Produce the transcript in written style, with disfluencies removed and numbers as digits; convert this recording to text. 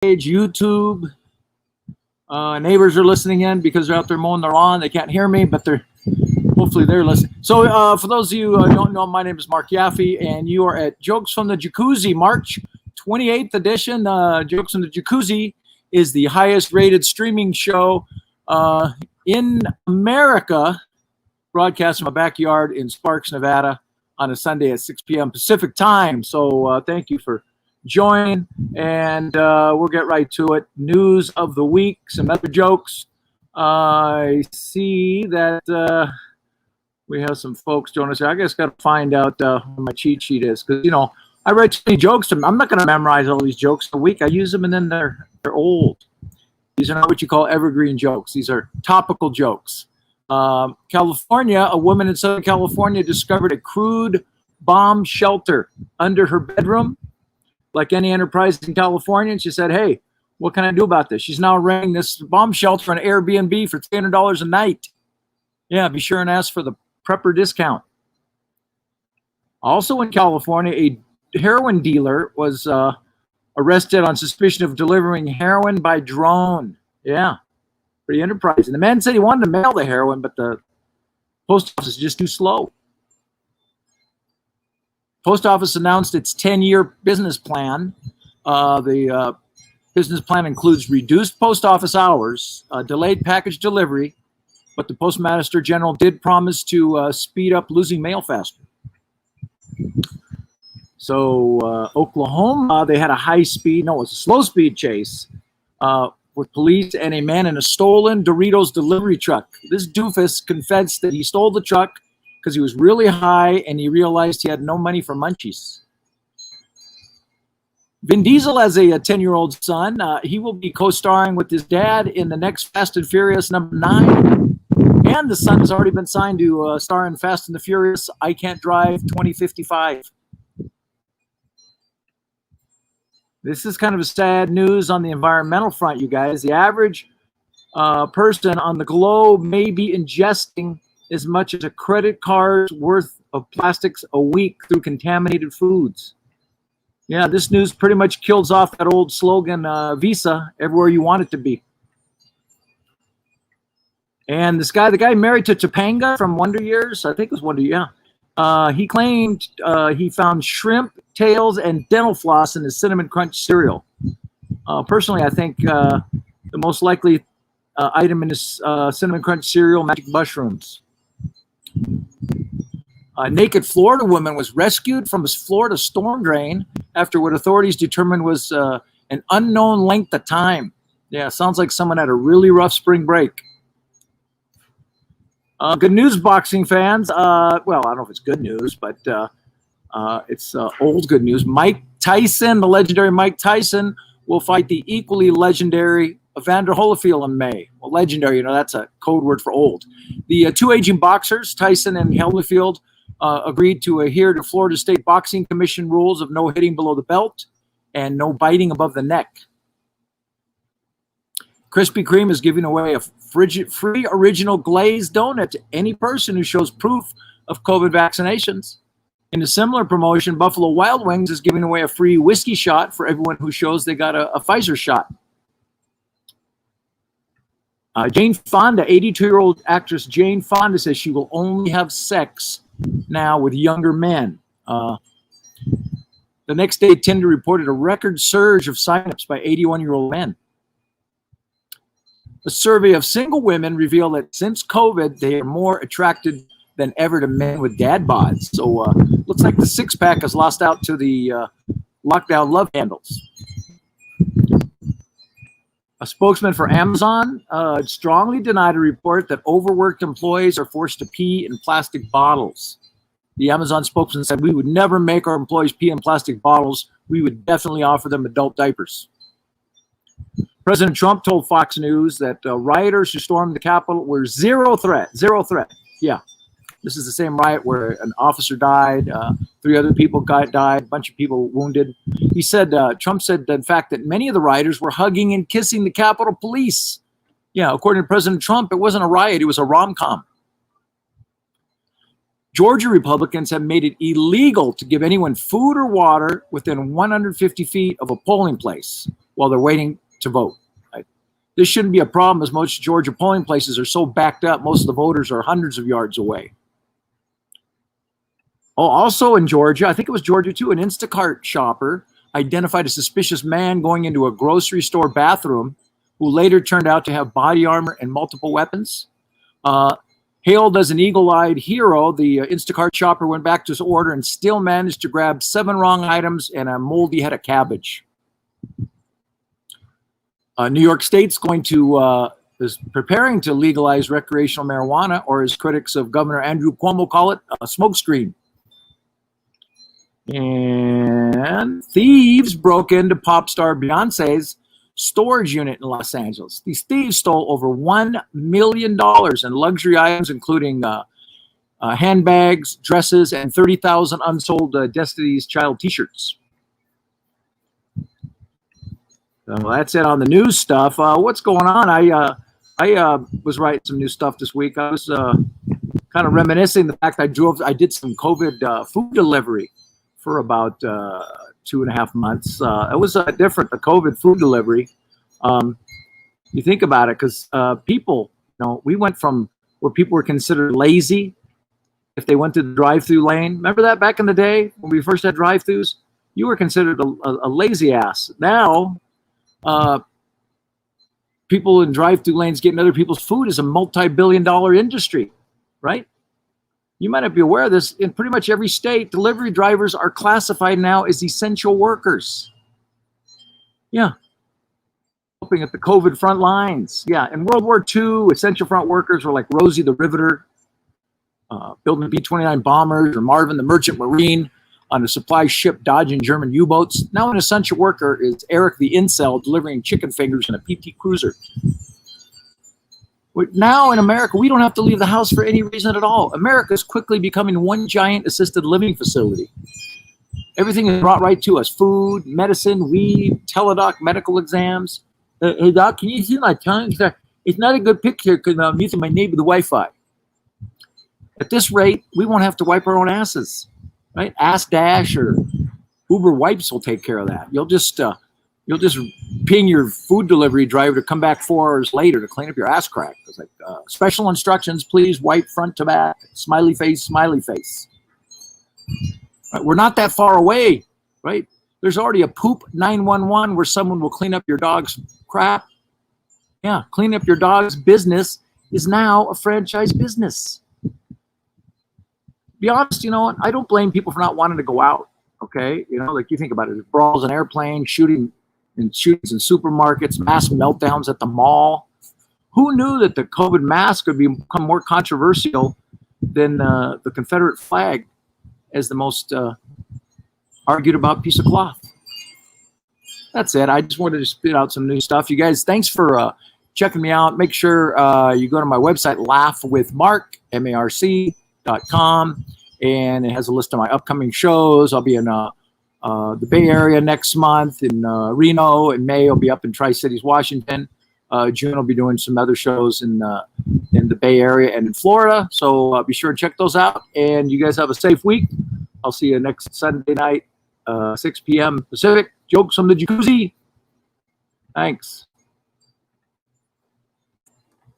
page, YouTube. Neighbors are listening in because they're out there mowing their lawn. They can't hear me, but hopefully they're listening. So for those of you who don't know, my name is Mark Yaffe, and you are at Jokes from the Jacuzzi, March 28th edition. Jokes from the Jacuzzi is the highest rated streaming show in America, broadcast from my backyard in Sparks, Nevada on a Sunday at 6 p.m. Pacific time. So thank you for joining, and we'll get right to it. News of the week, some other jokes. I see that we have some folks joining us here. I guess got to find out what my cheat sheet is, because I write too many jokes. I'm not going to memorize all these jokes a week. I use them, and then they're old. These are not what you call evergreen jokes. These are topical jokes. California, a woman in Southern California discovered a crude bomb shelter under her bedroom. Like any enterprise in California, and she said, "Hey, what can I do about this?" She's now renting this bomb shelter on Airbnb for $300 a night. Yeah, be sure and ask for the prepper discount. Also in California, a heroin dealer was arrested on suspicion of delivering heroin by drone. Yeah, pretty enterprising. The man said he wanted to mail the heroin, but the post office is just too slow. Post office announced its 10-year business plan. The business plan includes reduced post office hours, delayed package delivery, but the Postmaster General did promise to speed up losing mail faster. So Oklahoma, they had a slow speed chase with police and a man in a stolen Doritos delivery truck. This doofus confessed that he stole the truck because he was really high and he realized he had no money for munchies. Vin Diesel has a 10-year-old son. He will be co-starring with his dad in the next Fast and Furious #9. And the son has already been signed to star in Fast and the Furious I Can't Drive 2055. This is kind of a sad news on the environmental front, you guys. The average person on the globe may be ingesting as much as a credit card's worth of plastics a week through contaminated foods. Yeah, this news pretty much kills off that old slogan, Visa, everywhere you want it to be. And the guy married to Topanga from Wonder Years, I think it was Wonder, yeah. He claimed he found shrimp, tails, and dental floss in his Cinnamon Crunch cereal. Personally, I think the most likely item in his Cinnamon Crunch cereal, magic mushrooms. A naked Florida woman was rescued from a Florida storm drain after what authorities determined was an unknown length of time. Yeah, sounds like someone had a really rough spring break. Good news, boxing fans. Well, I don't know if it's good news, but it's old good news. Mike Tyson, the legendary Mike Tyson, will fight the equally legendary Evander Holyfield in May. Well, legendary, that's a code word for old. The two aging boxers, Tyson and Holyfield, agreed to adhere to Florida State Boxing Commission rules of no hitting below the belt and no biting above the neck. Krispy Kreme is giving away a free original glazed donut to any person who shows proof of COVID vaccinations. In a similar promotion, Buffalo Wild Wings is giving away a free whiskey shot for everyone who shows they got a Pfizer shot. Jane Fonda, 82-year-old actress Jane Fonda, says she will only have sex now with younger men. The next day, Tinder reported a record surge of signups by 81-year-old men. A survey of single women revealed that since COVID, they are more attracted than ever to men with dad bods. So looks like the six-pack has lost out to the lockdown love handles. A spokesman for Amazon strongly denied a report that overworked employees are forced to pee in plastic bottles. The Amazon spokesman said, "We would never make our employees pee in plastic bottles. We would definitely offer them adult diapers." President Trump told Fox News that rioters who stormed the Capitol were zero threat. Zero threat. Yeah. This is the same riot where an officer died, 3 other people died, a bunch of people wounded. He said, Trump said, in fact, that many of the rioters were hugging and kissing the Capitol Police. Yeah, according to President Trump, it wasn't a riot, it was a rom-com. Georgia Republicans have made it illegal to give anyone food or water within 150 feet of a polling place. while they're waiting to vote. Right? This shouldn't be a problem, as most Georgia polling places are so backed up. Most of the voters are hundreds of yards away. Oh, also in Georgia, I think it was Georgia too, an Instacart shopper identified a suspicious man going into a grocery store bathroom who later turned out to have body armor and multiple weapons. Hailed as an eagle-eyed hero, the Instacart shopper went back to his order and still managed to grab 7 wrong items and a moldy head of cabbage. New York State's is preparing to legalize recreational marijuana, or as critics of Governor Andrew Cuomo call it, a smokescreen. And thieves broke into pop star Beyonce's storage unit in Los Angeles. These thieves stole over $1 million in luxury items, including handbags, dresses, and 30,000 unsold Destiny's Child t-shirts. So that's it on the news stuff. What's going on? I was writing some new stuff this week. I was kind of reminiscing the fact I did some COVID food delivery for about 2.5 months. It was different, the COVID food delivery. You think about it, because people, we went from where people were considered lazy if they went to the drive-through lane. Remember that back in the day when we first had drive-throughs? You were considered a lazy ass. Now, people in drive-through lanes getting other people's food is a multi-billion-dollar industry, right? You might not be aware of this. In pretty much every state, delivery drivers are classified now as essential workers. Yeah. Helping at the COVID front lines. Yeah. In World War II, essential front workers were like Rosie the Riveter, building B-29 bombers, or Marvin the Merchant Marine on a supply ship dodging German U-boats. Now an essential worker is Eric the Incel delivering chicken fingers in a PT Cruiser. Now in America, we don't have to leave the house for any reason at all. America is quickly becoming one giant assisted living facility. Everything is brought right to us: food, medicine, weed, teledoc, medical exams. Hey doc, can you see my tongue? It's not a good picture because I'm using my neighbor the Wi-Fi. At this rate, we won't have to wipe our own asses, right? Ask Dash or Uber Wipes will take care of that. You'll just ping your food delivery driver to come back 4 hours later to clean up your ass crack. It's like, special instructions, please wipe front to back, smiley face, smiley face. Right? We're not that far away, right? There's already a poop 911 where someone will clean up your dog's crap. Yeah, clean up your dog's business is now a franchise business. Be honest, I don't blame people for not wanting to go out, okay? Like you think about it, brawls in airplanes, shootings in supermarkets, mass meltdowns at the mall. Who knew that the COVID mask could become more controversial than the Confederate flag as the most argued about piece of cloth? That's it. I just wanted to spit out some new stuff. You guys, thanks for checking me out. Make sure you go to my website, laughwithmark.com, and it has a list of my upcoming shows. I'll be in the Bay Area next month, in Reno. In May, I'll be up in Tri-Cities, Washington. June, I'll be doing some other shows in the Bay Area and in Florida. So be sure to check those out. And you guys have a safe week. I'll see you next Sunday night, 6 p.m. Pacific. Jokes from the Jacuzzi. Thanks.